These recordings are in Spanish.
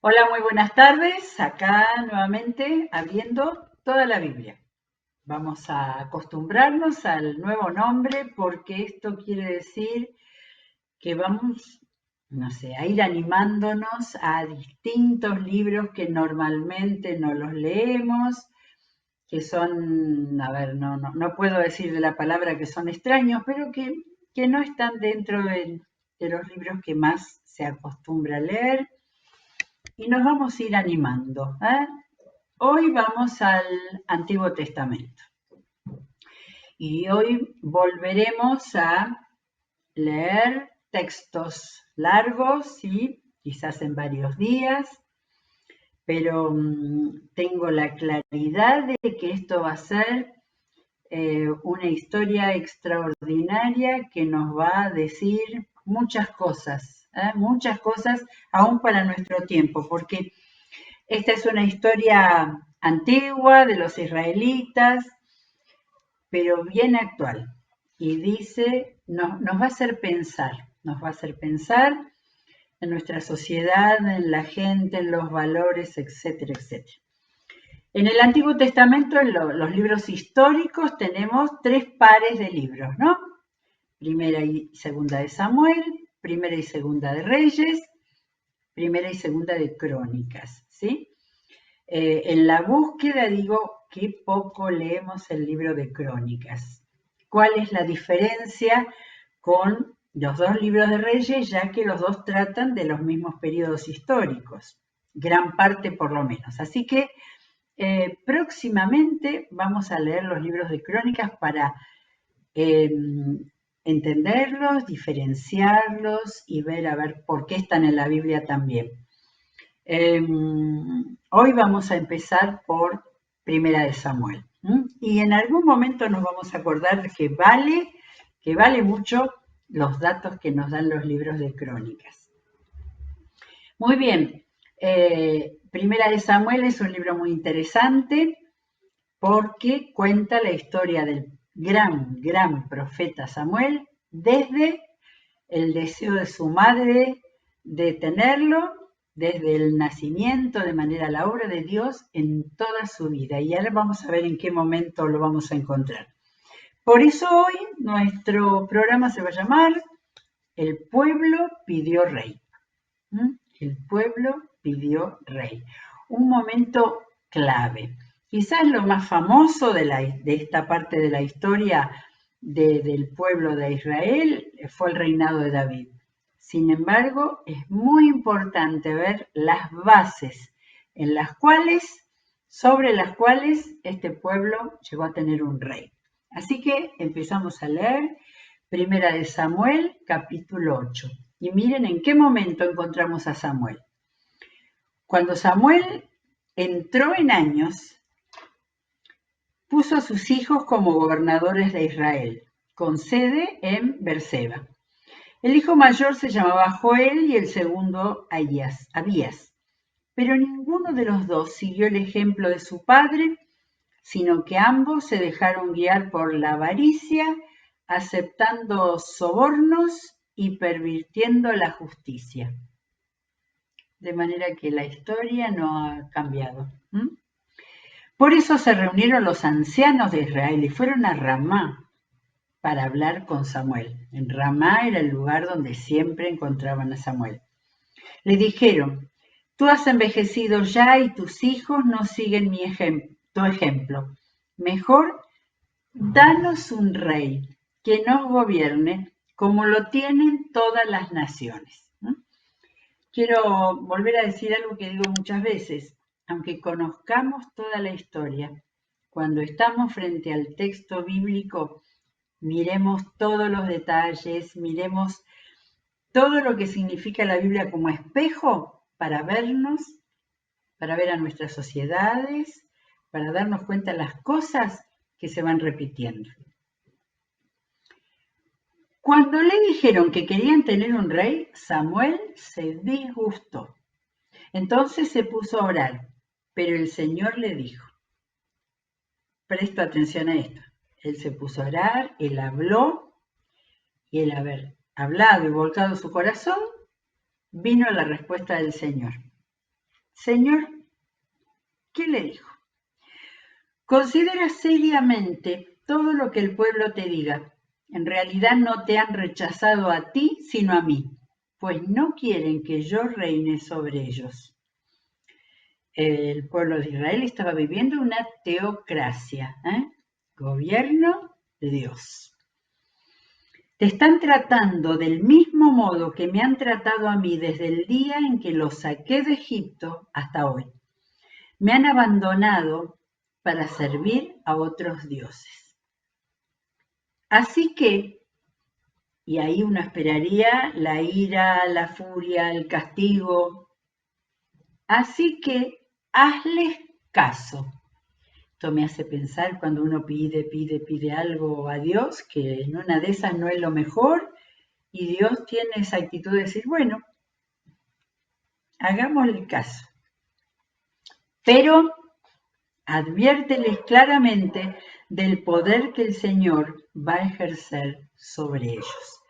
Hola, muy buenas tardes. Acá nuevamente abriendo toda la Biblia. Vamos a acostumbrarnos al nuevo nombre porque esto quiere decir que vamos, no sé, a ir animándonos a distintos libros que normalmente no los leemos, que son, a ver, no puedo decir de la palabra que son extraños, pero que no están dentro de los libros que más se acostumbra a leer y nos vamos a ir animando, ¿eh? Hoy vamos al Antiguo Testamento y hoy volveremos a leer textos largos y quizás en varios días, pero tengo la claridad de que esto va a ser una historia extraordinaria que nos va a decir muchas cosas aún para nuestro tiempo, porque esta es una historia antigua de los israelitas, pero bien actual. Y dice, nos va a hacer pensar, nos va a hacer pensar en nuestra sociedad, en la gente, en los valores, etcétera, etcétera. En el Antiguo Testamento, en los libros históricos, tenemos tres pares de libros, ¿no? Primera y segunda de Samuel, primera y segunda de Reyes, primera y segunda de Crónicas, ¿sí? En la búsqueda digo que poco leemos el libro de Crónicas. ¿Cuál es la diferencia con los dos libros de Reyes, ya que los dos tratan de los mismos periodos históricos? Gran parte por lo menos. Así que próximamente vamos a leer los libros de Crónicas para eh, entenderlos, diferenciarlos y ver a ver por qué están en la Biblia también. Hoy vamos a empezar por Primera de Samuel. Y en algún momento nos vamos a acordar de que vale mucho los datos que nos dan los libros de crónicas. Muy bien, Primera de Samuel es un libro muy interesante porque cuenta la historia del gran profeta Samuel desde el deseo de su madre de tenerlo, desde el nacimiento, de manera a la obra de Dios en toda su vida. Y ahora vamos a ver en qué momento lo vamos a encontrar. Por eso hoy nuestro programa se va a llamar El pueblo pidió rey. El pueblo pidió rey. Un momento clave. Quizás lo más famoso de esta parte de la historia del pueblo de Israel fue el reinado de David. Sin embargo, es muy importante ver las bases sobre las cuales este pueblo llegó a tener un rey. Así que empezamos a leer Primera de Samuel, capítulo 8. Y miren en qué momento encontramos a Samuel. Cuando Samuel entró en años, puso a sus hijos como gobernadores de Israel, con sede en Berseba. El hijo mayor se llamaba Joel y el segundo Abías. Pero ninguno de los dos siguió el ejemplo de su padre, sino que ambos se dejaron guiar por la avaricia, aceptando sobornos y pervirtiendo la justicia. De manera que la historia no ha cambiado. Por eso se reunieron los ancianos de Israel y fueron a Ramá para hablar con Samuel. En Ramá era el lugar donde siempre encontraban a Samuel. Le dijeron, tú has envejecido ya y tus hijos no siguen tu ejemplo. Mejor, danos un rey que nos gobierne como lo tienen todas las naciones. Quiero volver a decir algo que digo muchas veces. Aunque conozcamos toda la historia, cuando estamos frente al texto bíblico, miremos todos los detalles, miremos todo lo que significa la Biblia como espejo para vernos, para ver a nuestras sociedades, para darnos cuenta de las cosas que se van repitiendo. Cuando le dijeron que querían tener un rey, Samuel se disgustó. Entonces se puso a orar, pero el Señor le dijo, presta atención a esto. Él se puso a orar, él habló, y el haber hablado y volcado su corazón, vino la respuesta del Señor. Señor, ¿qué le dijo? Considera seriamente todo lo que el pueblo te diga. En realidad no te han rechazado a ti, sino a mí, pues no quieren que yo reine sobre ellos. El pueblo de Israel estaba viviendo una teocracia, gobierno de Dios. Te están tratando del mismo modo que me han tratado a mí desde el día en que los saqué de Egipto hasta hoy. Me han abandonado para servir a otros dioses. Así que, y ahí uno esperaría la ira, la furia, el castigo. Así que hazles caso. Esto me hace pensar cuando uno pide algo a Dios, que en una de esas no es lo mejor, y Dios tiene esa actitud de decir, bueno, hagámosle caso. Pero adviérteles claramente del poder que el Señor va a ejercer sobre ellos,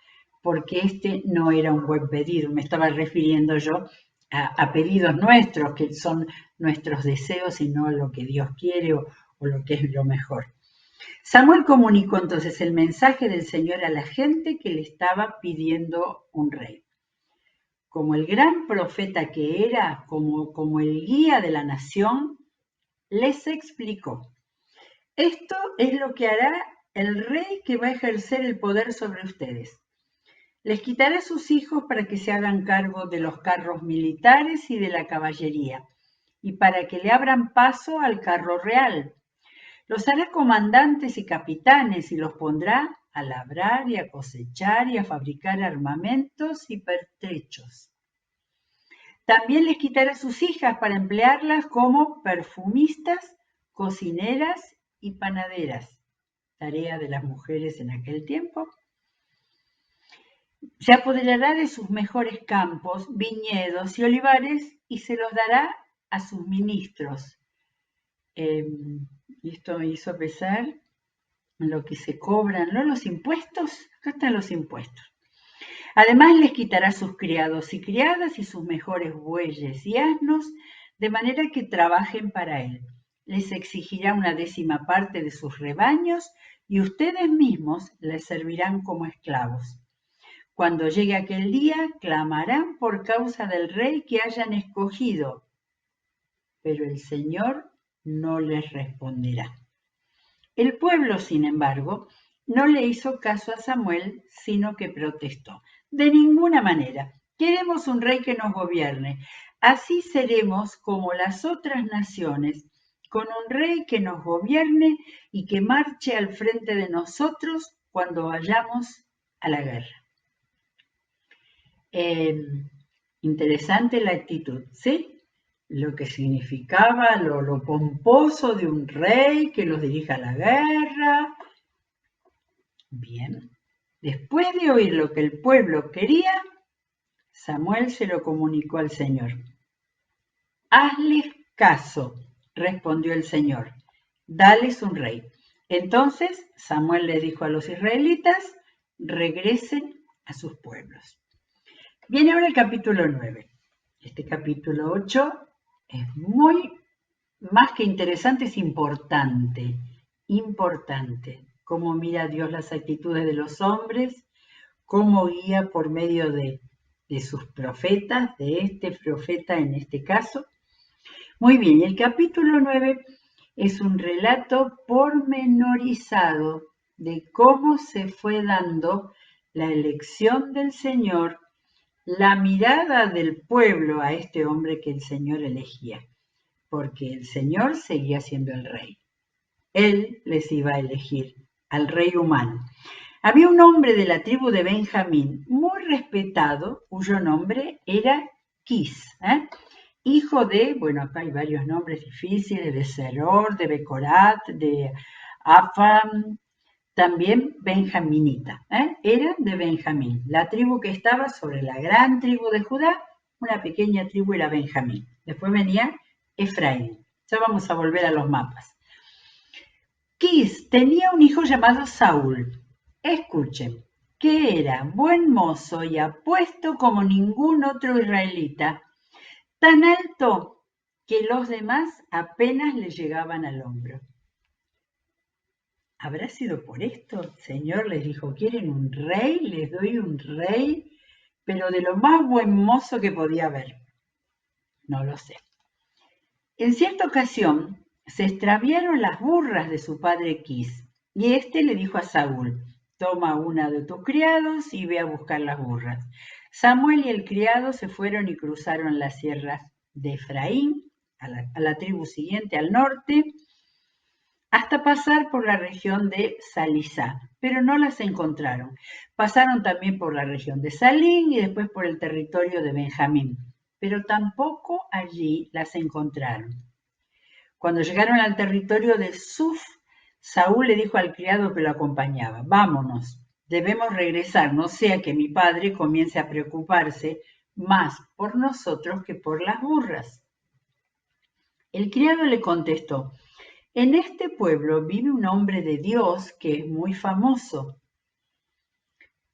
porque este no era un buen pedido, me estaba refiriendo yo a pedidos nuestros, que son nuestros deseos y no lo que Dios quiere o lo que es lo mejor. Samuel comunicó entonces el mensaje del Señor a la gente que le estaba pidiendo un rey. Como el gran profeta que era, como el guía de la nación, les explicó: esto es lo que hará el rey que va a ejercer el poder sobre ustedes. Les quitará a sus hijos para que se hagan cargo de los carros militares y de la caballería, y para que le abran paso al carro real. Los hará comandantes y capitanes y los pondrá a labrar y a cosechar y a fabricar armamentos y pertrechos. También les quitará a sus hijas para emplearlas como perfumistas, cocineras y panaderas, tarea de las mujeres en aquel tiempo. Se apoderará de sus mejores campos, viñedos y olivares y se los dará a sus ministros. Y esto me hizo pensar en lo que se cobran, ¿no? Los impuestos, acá están los impuestos. Además les quitará sus criados y criadas y sus mejores bueyes y asnos, de manera que trabajen para él. Les exigirá una 10ª parte de sus rebaños y ustedes mismos les servirán como esclavos. Cuando llegue aquel día, clamarán por causa del rey que hayan escogido, pero el Señor no les responderá. El pueblo, sin embargo, no le hizo caso a Samuel, sino que protestó: de ninguna manera, queremos un rey que nos gobierne. Así seremos como las otras naciones, con un rey que nos gobierne y que marche al frente de nosotros cuando vayamos a la guerra. Interesante la actitud, ¿sí? Lo que significaba lo pomposo de un rey que los dirija a la guerra. Bien, después de oír lo que el pueblo quería, Samuel se lo comunicó al Señor. Hazles caso, respondió el Señor, dales un rey. Entonces Samuel le dijo a los israelitas: regresen a sus pueblos. Viene ahora el capítulo 9. Este capítulo 8 es muy, más que interesante, es importante. Cómo mira Dios las actitudes de los hombres, cómo guía por medio de sus profetas, de este profeta en este caso. Muy bien, el capítulo 9 es un relato pormenorizado de cómo se fue dando la elección del Señor, la mirada del pueblo a este hombre que el Señor elegía, porque el Señor seguía siendo el rey. Él les iba a elegir al rey humano. Había un hombre de la tribu de Benjamín, muy respetado, cuyo nombre era Quis, hijo de, bueno, acá hay varios nombres difíciles, de Seror, de Becorat, de Afam, también benjaminita, era de Benjamín, la tribu que estaba sobre la gran tribu de Judá. Una pequeña tribu era Benjamín, después venía Efraín. Ya vamos a volver a los mapas. Quis tenía un hijo llamado Saúl. Escuchen, que era buen mozo y apuesto como ningún otro israelita, tan alto que los demás apenas le llegaban al hombro. ¿Habrá sido por esto? El Señor les dijo, ¿quieren un rey? Les doy un rey, pero de lo más buen mozo que podía haber. No lo sé. En cierta ocasión se extraviaron las burras de su padre Quis, y éste le dijo a Saúl, toma una de tus criados y ve a buscar las burras. Samuel y el criado se fueron y cruzaron las sierras de Efraín, a la tribu siguiente al norte, hasta pasar por la región de Salisá, pero no las encontraron. Pasaron también por la región de Salín y después por el territorio de Benjamín, pero tampoco allí las encontraron. Cuando llegaron al territorio de Suf, Saúl le dijo al criado que lo acompañaba, vámonos, debemos regresar, no sea que mi padre comience a preocuparse más por nosotros que por las burras. El criado le contestó, en este pueblo vive un hombre de Dios que es muy famoso.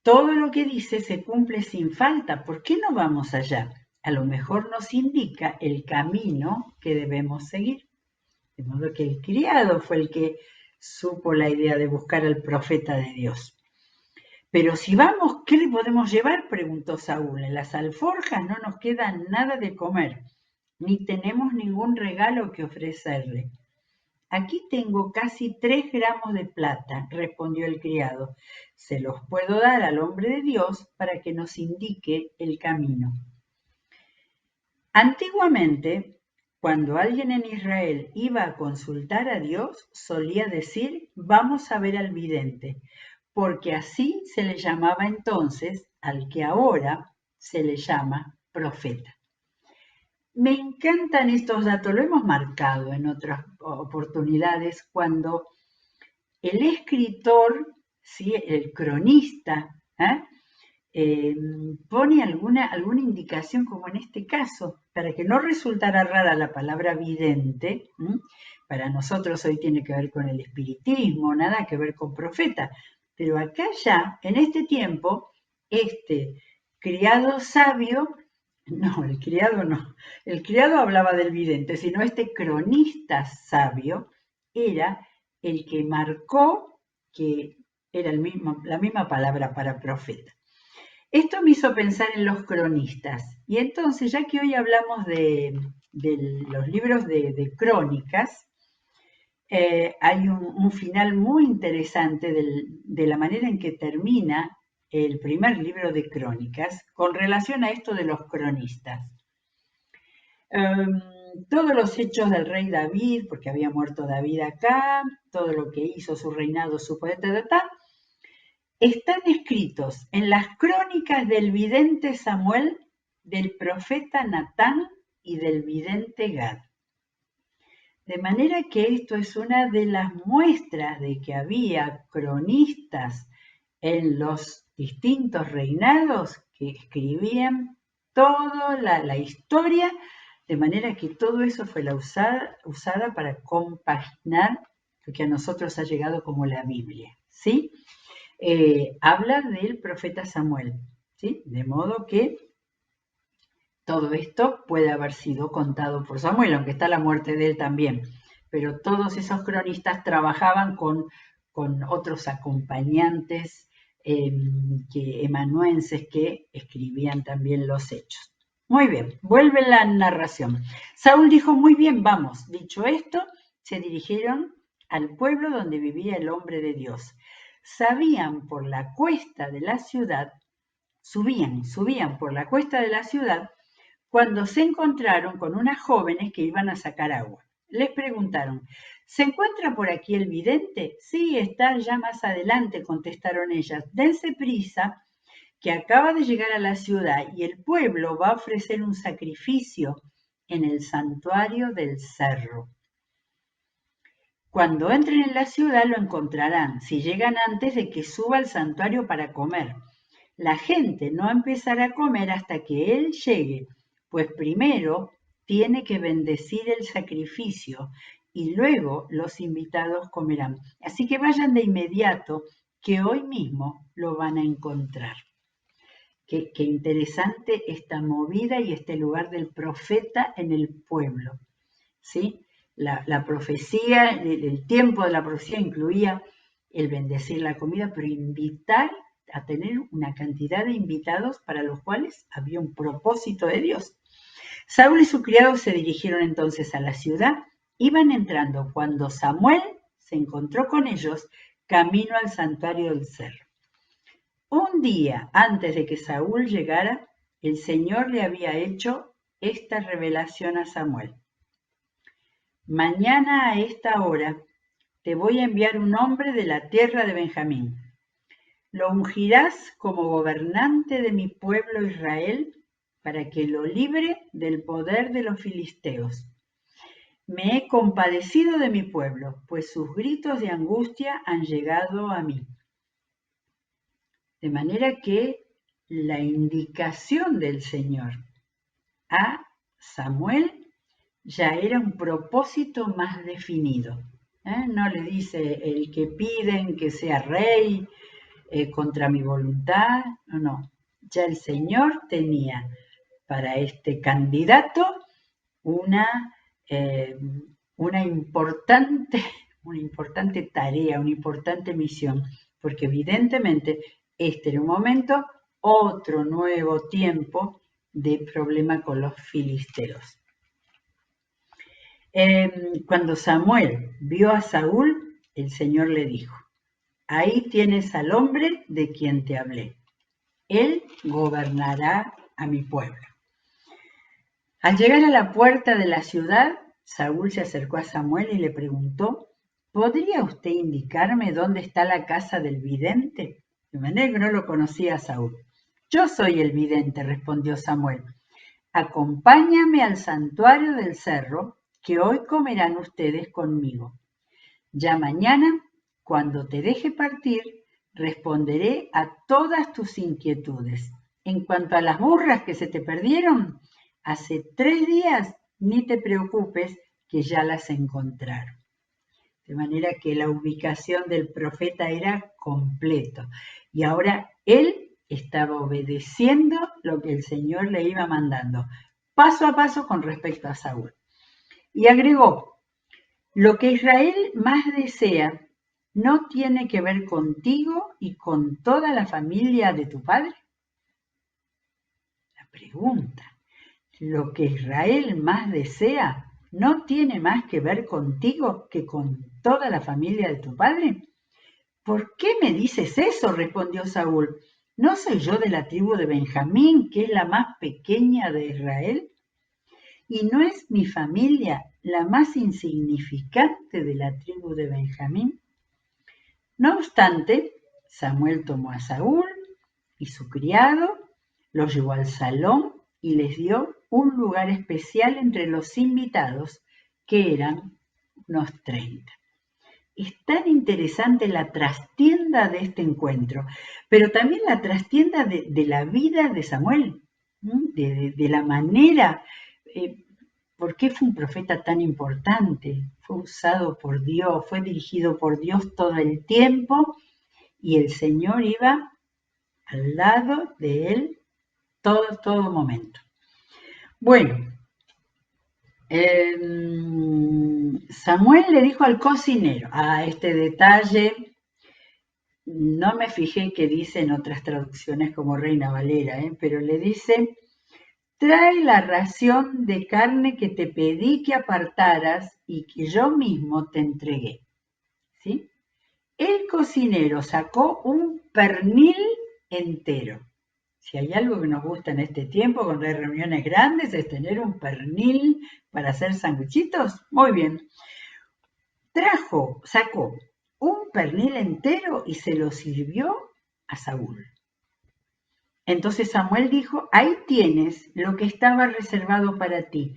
Todo lo que dice se cumple sin falta. ¿Por qué no vamos allá? A lo mejor nos indica el camino que debemos seguir. De modo que el criado fue el que supo la idea de buscar al profeta de Dios. Pero si vamos, ¿qué le podemos llevar? Preguntó Saúl. En las alforjas no nos queda nada de comer, ni tenemos ningún regalo que ofrecerle. Aquí tengo casi 3 gramos de plata, respondió el criado. Se los puedo dar al hombre de Dios para que nos indique el camino. Antiguamente, cuando alguien en Israel iba a consultar a Dios, solía decir, vamos a ver al vidente, porque así se le llamaba entonces al que ahora se le llama profeta. Me encantan estos datos, lo hemos marcado en otras oportunidades, cuando el escritor, ¿sí? El cronista, pone alguna indicación, como en este caso, para que no resultara rara la palabra vidente. Para nosotros hoy tiene que ver con el espiritismo, nada que ver con profeta, pero acá ya, en este tiempo, este criado sabio, no, el criado no, el criado hablaba del vidente, sino este cronista sabio era el que marcó que era la misma palabra para profeta. Esto me hizo pensar en los cronistas. Y entonces, ya que hoy hablamos de los libros de crónicas, hay un final muy interesante de la manera en que termina el primer libro de crónicas con relación a esto de los cronistas. Todos los hechos del rey David, porque había muerto David acá, todo lo que hizo, su reinado, su poder, están escritos en las crónicas del vidente Samuel, del profeta Natán y del vidente Gad. De manera que esto es una de las muestras de que había cronistas en los distintos reinados que escribían toda la historia, de manera que todo eso fue usada para compaginar lo que a nosotros ha llegado como la Biblia, ¿sí? Habla del profeta Samuel, ¿sí? De modo que todo esto puede haber sido contado por Samuel, aunque está la muerte de él también. Pero todos esos cronistas trabajaban con otros acompañantes emanuenses que escribían también los hechos. Muy bien, vuelve la narración. Saúl dijo, muy bien, vamos. Dicho esto, se dirigieron al pueblo donde vivía el hombre de Dios. Subían por la cuesta de la ciudad cuando se encontraron con unas jóvenes que iban a sacar agua. Les preguntaron, ¿se encuentra por aquí el vidente? Sí, está ya más adelante, contestaron ellas. Dense prisa, que acaba de llegar a la ciudad y el pueblo va a ofrecer un sacrificio en el santuario del cerro. Cuando entren en la ciudad lo encontrarán, si llegan antes de que suba al santuario para comer. La gente no empezará a comer hasta que él llegue, pues primero tiene que bendecir el sacrificio y luego los invitados comerán. Así que vayan de inmediato, que hoy mismo lo van a encontrar. Qué interesante esta movida y este lugar del profeta en el pueblo. ¿sí? La profecía, el tiempo de la profecía incluía el bendecir la comida, pero invitar a tener una cantidad de invitados para los cuales había un propósito de Dios. Saúl y su criado se dirigieron entonces a la ciudad. Iban entrando cuando Samuel se encontró con ellos camino al santuario del cerro. Un día antes de que Saúl llegara, el Señor le había hecho esta revelación a Samuel. Mañana a esta hora te voy a enviar un hombre de la tierra de Benjamín. Lo ungirás como gobernante de mi pueblo Israel para que lo libre del poder de los filisteos. Me he compadecido de mi pueblo, pues sus gritos de angustia han llegado a mí. De manera que la indicación del Señor a Samuel ya era un propósito más definido. No le dice el que piden que sea rey contra mi voluntad, no. Ya el Señor tenía para este candidato una, eh, una importante tarea, una importante misión, porque evidentemente este era un momento, otro nuevo tiempo de problema con los filisteos. Cuando Samuel vio a Saúl, el Señor le dijo: ahí tienes al hombre de quien te hablé. Él gobernará a mi pueblo. Al llegar a la puerta de la ciudad, Saúl se acercó a Samuel y le preguntó: ¿podría usted indicarme dónde está la casa del vidente? De manera que no lo conocía a Saúl. Yo soy el vidente, respondió Samuel. Acompáñame al santuario del cerro, que hoy comerán ustedes conmigo. Ya mañana, cuando te deje partir, responderé a todas tus inquietudes. En cuanto a las burras que se te perdieron, hace 3 días ni te preocupes que ya las encontraron. De manera que la ubicación del profeta era completo. Y ahora él estaba obedeciendo lo que el Señor le iba mandando, paso a paso con respecto a Saúl. Y agregó: lo que Israel más desea no tiene que ver contigo y con toda la familia de tu padre. La pregunta: lo que Israel más desea no tiene más que ver contigo que con toda la familia de tu padre. ¿Por qué me dices eso?, respondió Saúl. ¿No soy yo de la tribu de Benjamín, que es la más pequeña de Israel? ¿Y no es mi familia la más insignificante de la tribu de Benjamín? No obstante, Samuel tomó a Saúl y su criado, los llevó al salón y les dio un lugar especial entre los invitados, que eran unos 30. Es tan interesante la trastienda de este encuentro, pero también la trastienda de la vida de Samuel, de la manera, por qué fue un profeta tan importante, fue usado por Dios, fue dirigido por Dios todo el tiempo y el Señor iba al lado de él todo momento. Bueno, Samuel le dijo al cocinero, este detalle no me fijé que dice en otras traducciones como Reina Valera, pero le dice: trae la ración de carne que te pedí que apartaras y que yo mismo te entregué. ¿Sí? El cocinero sacó un pernil entero. Si hay algo que nos gusta en este tiempo, cuando hay reuniones grandes, es tener un pernil para hacer sanguchitos. Muy bien. Sacó un pernil entero y se lo sirvió a Saúl. Entonces Samuel dijo: ahí tienes lo que estaba reservado para ti.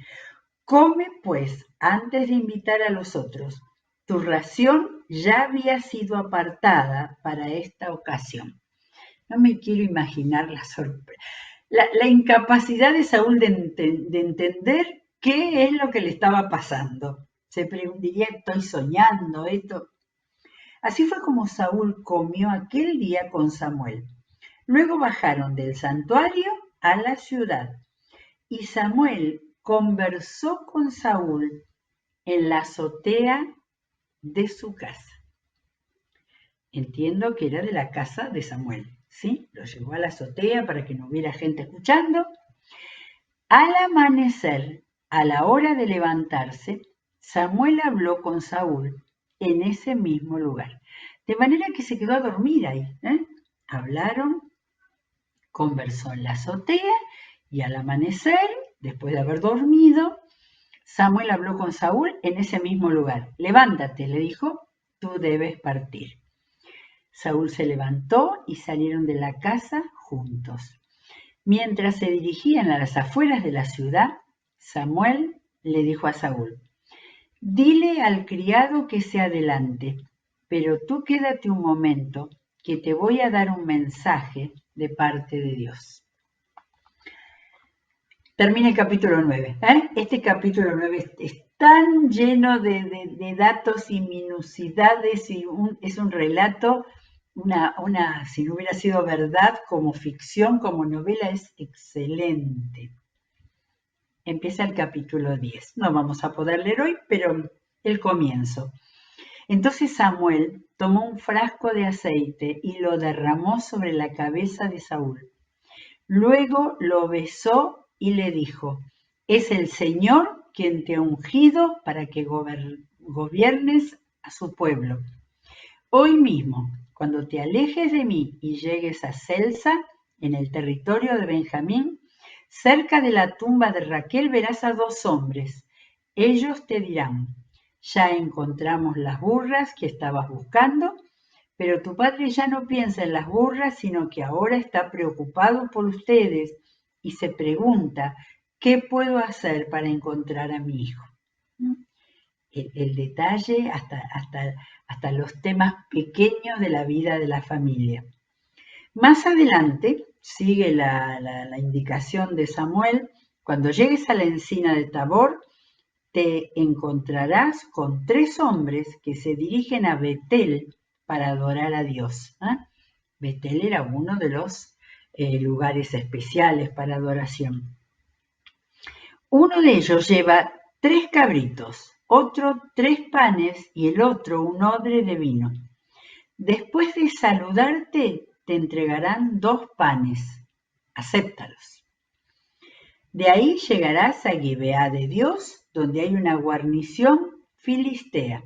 Come pues antes de invitar a los otros. Tu ración ya había sido apartada para esta ocasión. No me quiero imaginar la sorpresa, la incapacidad de Saúl de entender qué es lo que le estaba pasando. Se preguntaría: estoy soñando esto. Así fue como Saúl comió aquel día con Samuel. Luego bajaron del santuario a la ciudad y Samuel conversó con Saúl en la azotea de su casa. Entiendo que era de la casa de Samuel, ¿sí? Lo llevó a la azotea para que no hubiera gente escuchando. Al amanecer, a la hora de levantarse, Samuel habló con Saúl en ese mismo lugar. De manera que se quedó a dormir ahí. Hablaron, conversó en la azotea y al amanecer, después de haber dormido, Samuel habló con Saúl en ese mismo lugar. Levántate, le dijo, tú debes partir. Saúl se levantó y salieron de la casa juntos. Mientras se dirigían a las afueras de la ciudad, Samuel le dijo a Saúl, dile al criado que se adelante, pero tú quédate un momento, que te voy a dar un mensaje de parte de Dios. Termina el capítulo 9. Este capítulo 9 es tan lleno de datos y minuciosidades y es un relato, si no hubiera sido verdad, como ficción, como novela, es excelente. Empieza el capítulo 10. No vamos a poder leer hoy, pero el comienzo. Entonces Samuel tomó un frasco de aceite y lo derramó sobre la cabeza de Saúl. Luego lo besó y le dijo, es el Señor quien te ha ungido para que gobiernes a su pueblo. Hoy mismo, cuando te alejes de mí y llegues a Celsa, en el territorio de Benjamín, cerca de la tumba de Raquel verás a dos hombres. Ellos te dirán, ya encontramos las burras que estabas buscando, pero tu padre ya no piensa en las burras, sino que ahora está preocupado por ustedes y se pregunta, ¿qué puedo hacer para encontrar a mi hijo? El detalle hasta los temas pequeños de la vida de la familia. Más adelante sigue la indicación de Samuel, cuando llegues a la encina de Tabor, te encontrarás con 3 hombres que se dirigen a Betel para adorar a Dios. Betel era uno de los lugares especiales para adoración. Uno de ellos lleva 3 cabritos, otro 3 panes y el otro un odre de vino. Después de saludarte, te entregarán 2 panes. Acéptalos. De ahí llegarás a Gibeá de Dios, donde hay una guarnición filistea.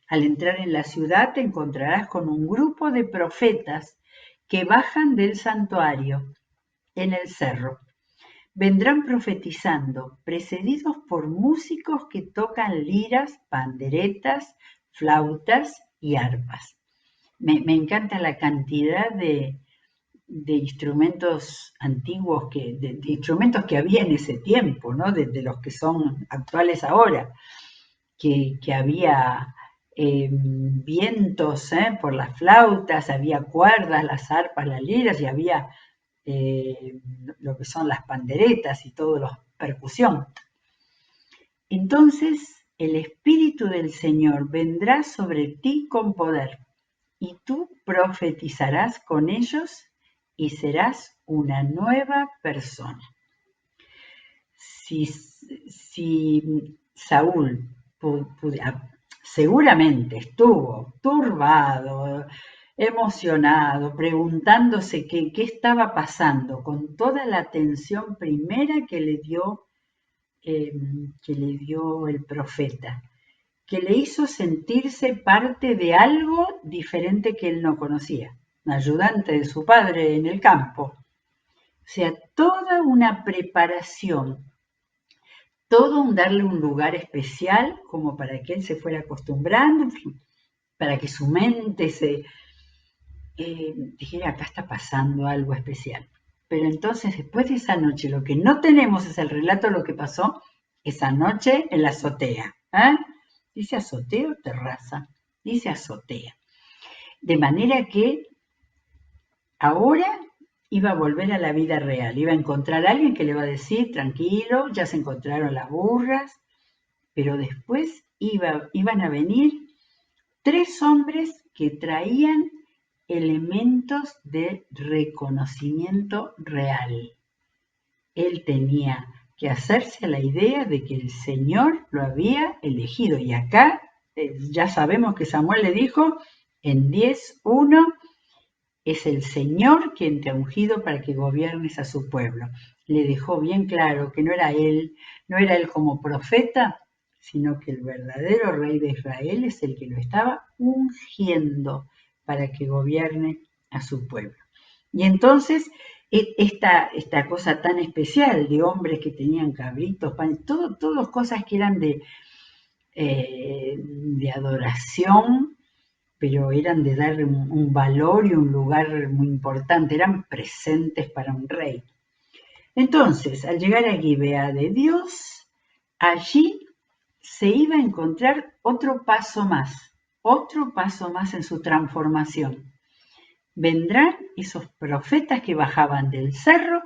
Al entrar en la ciudad te encontrarás con un grupo de profetas que bajan del santuario en el cerro. Vendrán profetizando, precedidos por músicos que tocan liras, panderetas, flautas y arpas. Me encanta la cantidad de instrumentos antiguos, de instrumentos que había en ese tiempo, ¿no? De los que son actuales ahora, que había vientos por las flautas, había cuerdas, las arpas, las liras, y había lo que son las panderetas y todo la percusión. Entonces el Espíritu del Señor vendrá sobre ti con poder, y tú profetizarás con ellos y serás una nueva persona. Si Saúl seguramente estuvo turbado, emocionado, preguntándose qué estaba pasando, con toda la atención primera que le dio el profeta, que le hizo sentirse parte de algo diferente que él no conocía, un ayudante de su padre en el campo. O sea, toda una preparación, todo un darle un lugar especial como para que él se fuera acostumbrando, en fin, para que su mente se dijera, acá está pasando algo especial. Pero entonces, después de esa noche, lo que no tenemos es el relato de lo que pasó esa noche en la azotea. ¿Dice azotea o terraza? Dice azotea. De manera que ahora iba a volver a la vida real, iba a encontrar a alguien que le iba a decir, tranquilo, ya se encontraron las burras, pero después iban a venir 3 hombres que traían elementos de reconocimiento real. Él tenía que hacerse a la idea de que el Señor lo había elegido. Y acá ya sabemos que Samuel le dijo en 10:1, es el Señor quien te ha ungido para que gobiernes a su pueblo. Le dejó bien claro que no era él como profeta, sino que el verdadero rey de Israel es el que lo estaba ungiendo para que gobierne a su pueblo. Y entonces esta cosa tan especial de hombres que tenían cabritos, panes, todas cosas que eran de adoración, pero eran de darle un valor y un lugar muy importante, eran presentes para un rey. Entonces, al llegar a Gibea de Dios, allí se iba a encontrar otro paso más en su transformación. Vendrán esos profetas que bajaban del cerro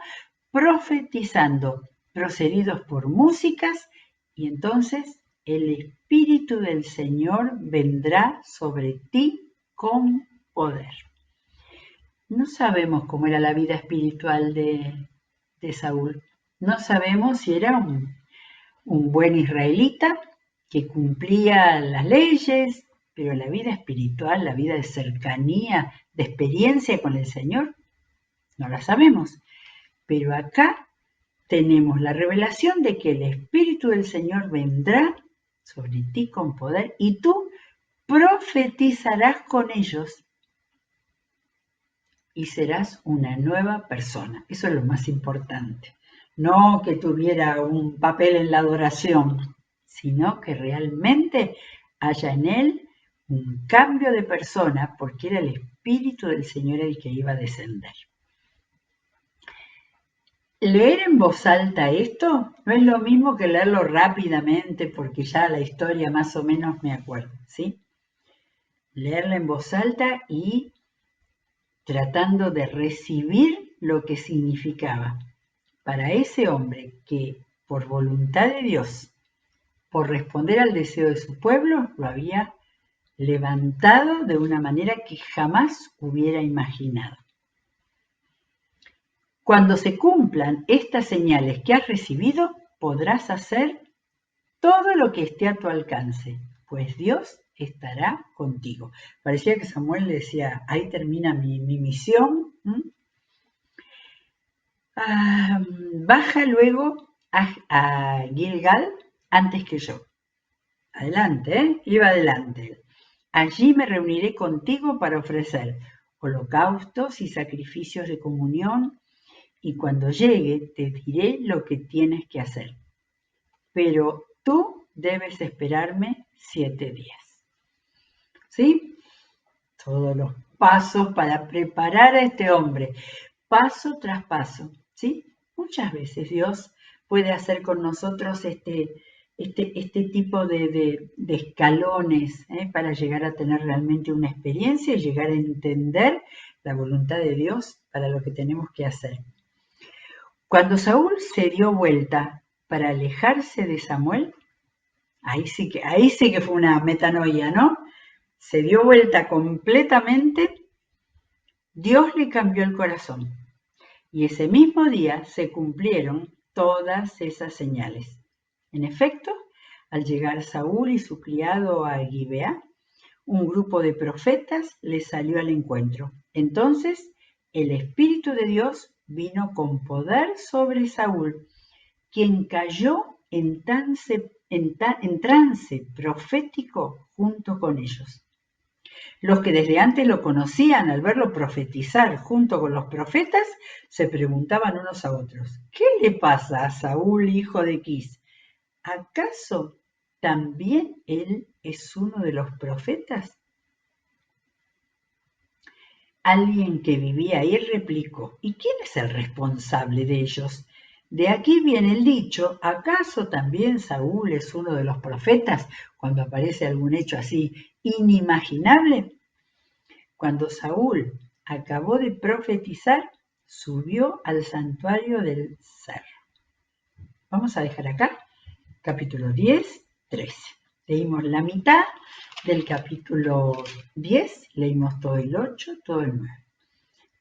profetizando, procedidos por músicas, y entonces el Espíritu del Señor vendrá sobre ti con poder. No sabemos cómo era la vida espiritual de Saúl. No sabemos si era un buen israelita que cumplía las leyes, pero la vida espiritual, la vida de cercanía, de experiencia con el Señor, no la sabemos. Pero acá tenemos la revelación de que el Espíritu del Señor vendrá sobre ti con poder y tú profetizarás con ellos y serás una nueva persona. Eso es lo más importante. No que tuviera un papel en la adoración, sino que realmente haya en él un cambio de persona, porque era el Espíritu del Señor el que iba a descender. Leer en voz alta esto no es lo mismo que leerlo rápidamente, porque ya la historia más o menos me acuerdo, ¿sí? Leerla en voz alta y tratando de recibir lo que significaba para ese hombre que por voluntad de Dios, por responder al deseo de su pueblo, lo había levantado de una manera que jamás hubiera imaginado. Cuando se cumplan estas señales que has recibido, podrás hacer todo lo que esté a tu alcance, pues Dios estará contigo. Parecía que Samuel le decía, ahí termina mi misión. Baja luego a Gilgal antes que yo. Adelante, iba adelante. Allí me reuniré contigo para ofrecer holocaustos y sacrificios de comunión, y cuando llegue te diré lo que tienes que hacer. Pero tú debes esperarme 7 días. ¿Sí? Todos los pasos para preparar a este hombre, paso tras paso. ¿Sí? Muchas veces Dios puede hacer con nosotros este tipo de escalones para llegar a tener realmente una experiencia y llegar a entender la voluntad de Dios para lo que tenemos que hacer. Cuando Saúl se dio vuelta para alejarse de Samuel, ahí sí que fue una metanoia, ¿no? Se dio vuelta completamente, Dios le cambió el corazón. Y ese mismo día se cumplieron todas esas señales. En efecto, al llegar Saúl y su criado a Gibea, un grupo de profetas les salió al encuentro. Entonces, el Espíritu de Dios vino con poder sobre Saúl, quien cayó en trance profético junto con ellos. Los que desde antes lo conocían, al verlo profetizar junto con los profetas, se preguntaban unos a otros, ¿qué le pasa a Saúl, hijo de Quis? ¿Acaso también él es uno de los profetas? Alguien que vivía ahí replicó, ¿y quién es el responsable de ellos? De aquí viene el dicho, ¿acaso también Saúl es uno de los profetas? Cuando aparece algún hecho así inimaginable. Cuando Saúl acabó de profetizar, subió al santuario del cerro. Vamos a dejar acá, capítulo 10, 13. Leímos la mitad del capítulo 10, leímos todo el 8, todo el 9.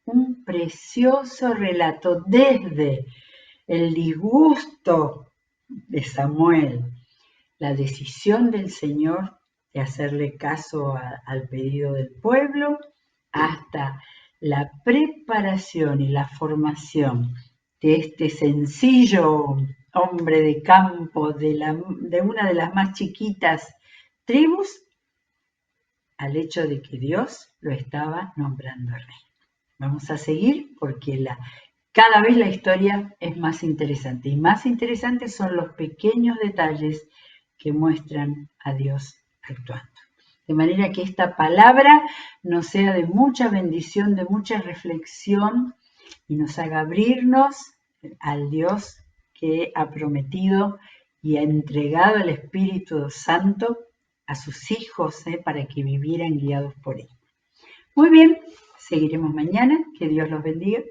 Un precioso relato desde el disgusto de Samuel, la decisión del Señor de hacerle caso al pedido del pueblo, hasta la preparación y la formación de este sencillo hombre de campo de una de las más chiquitas tribus, al hecho de que Dios lo estaba nombrando rey. Vamos a seguir porque cada vez la historia es más interesante y más interesantes son los pequeños detalles que muestran a Dios actuando. De manera que esta palabra nos sea de mucha bendición, de mucha reflexión y nos haga abrirnos al Dios que ha prometido y ha entregado el Espíritu Santo a sus hijos para que vivieran guiados por él. Muy bien, seguiremos mañana. Que Dios los bendiga.